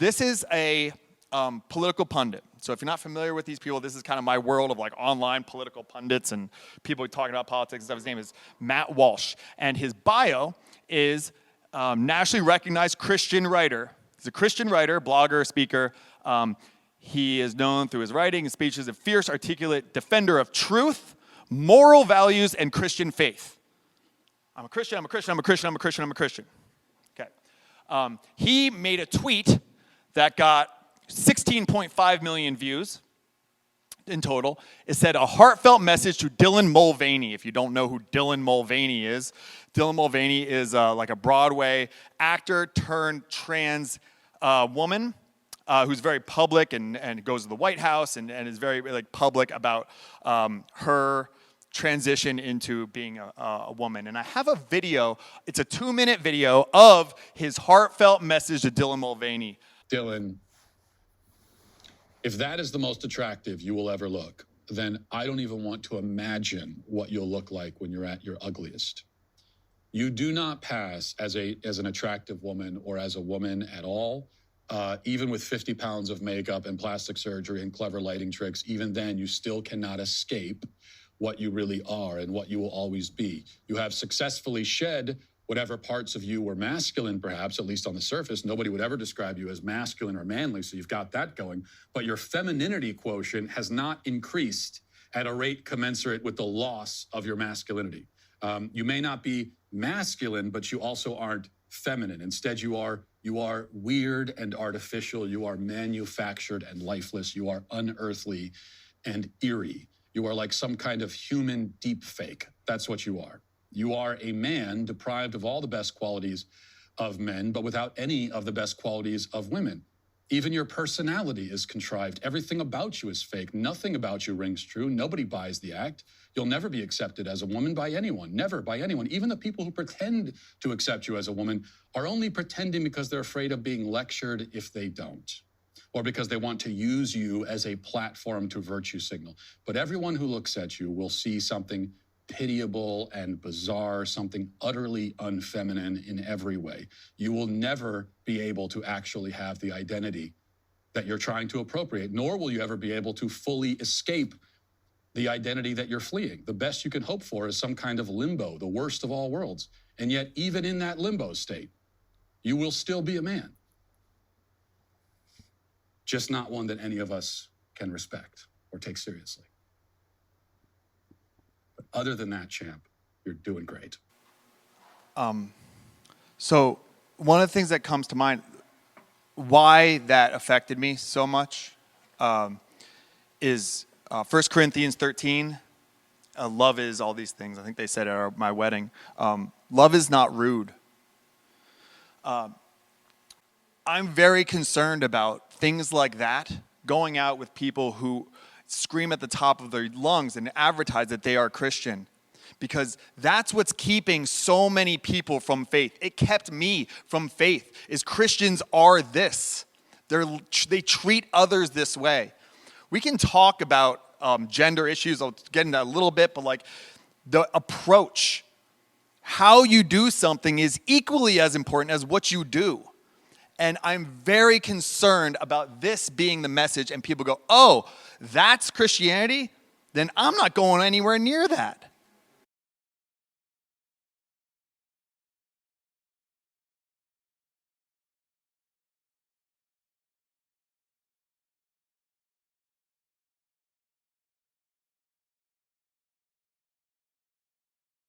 This is a political pundit. So if you're not familiar with these people, this is kind of my world of like online political pundits and people talking about politics and stuff. His name is Matt Walsh. And his bio is nationally recognized Christian writer. He's a Christian writer, blogger, speaker. He is known through his writing and speeches a fierce, articulate defender of truth, moral values, and Christian faith. I'm a Christian, I'm a Christian, I'm a Christian, I'm a Christian, I'm a Christian. Okay. He made a tweet that got 16.5 million views in total. It said, a heartfelt message to Dylan Mulvaney. If you don't know who Dylan Mulvaney is, Dylan Mulvaney is like a Broadway actor turned trans woman who's very public and goes to the White House and is very like public about her transition into being a woman. And I have a video, it's a 2-minute video of his heartfelt message to Dylan Mulvaney. Dylan, if that is the most attractive you will ever look, then I don't even want to imagine what you'll look like when you're at your ugliest. You do not pass as an attractive woman or as a woman at all, even with 50 pounds of makeup and plastic surgery and clever lighting tricks. Even then, you still cannot escape what you really are and what you will always be. You have successfully shed whatever parts of you were masculine, perhaps, at least on the surface. Nobody would ever describe you as masculine or manly, so you've got that going. But your femininity quotient has not increased at a rate commensurate with the loss of your masculinity. You may not be masculine, but you also aren't feminine. Instead, you are weird and artificial. You are manufactured and lifeless. You are unearthly and eerie. You are like some kind of human deep fake. That's what you are. You are a man deprived of all the best qualities of men, but without any of the best qualities of women. Even your personality is contrived. Everything about you is fake. Nothing about you rings true. Nobody buys the act. You'll never be accepted as a woman by anyone, never by anyone. Even the people who pretend to accept you as a woman are only pretending because they're afraid of being lectured if they don't, or because they want to use you as a platform to virtue signal. But everyone who looks at you will see something pitiable and bizarre, something utterly unfeminine in every way. You will never be able to actually have the identity that you're trying to appropriate, nor will you ever be able to fully escape the identity that you're fleeing. The best you can hope for is some kind of limbo, the worst of all worlds. And yet, even in that limbo state, you will still be a man. Just not one that any of us can respect or take seriously. But other than that, champ, you're doing great. So one of the things that comes to mind, why that affected me so much, is 1 Corinthians 13. Love is all these things. I think they said at my wedding. Love is not rude. I'm very concerned about things like that, going out with people who scream at the top of their lungs and advertise that they are Christian, because that's what's keeping so many people from faith. It kept me from faith, is Christians are this. They treat others this way. We can talk about gender issues. I'll get into that a little bit, but like the approach, how you do something is equally as important as what you do. And I'm very concerned about this being the message, and people go, oh, that's Christianity? Then I'm not going anywhere near that.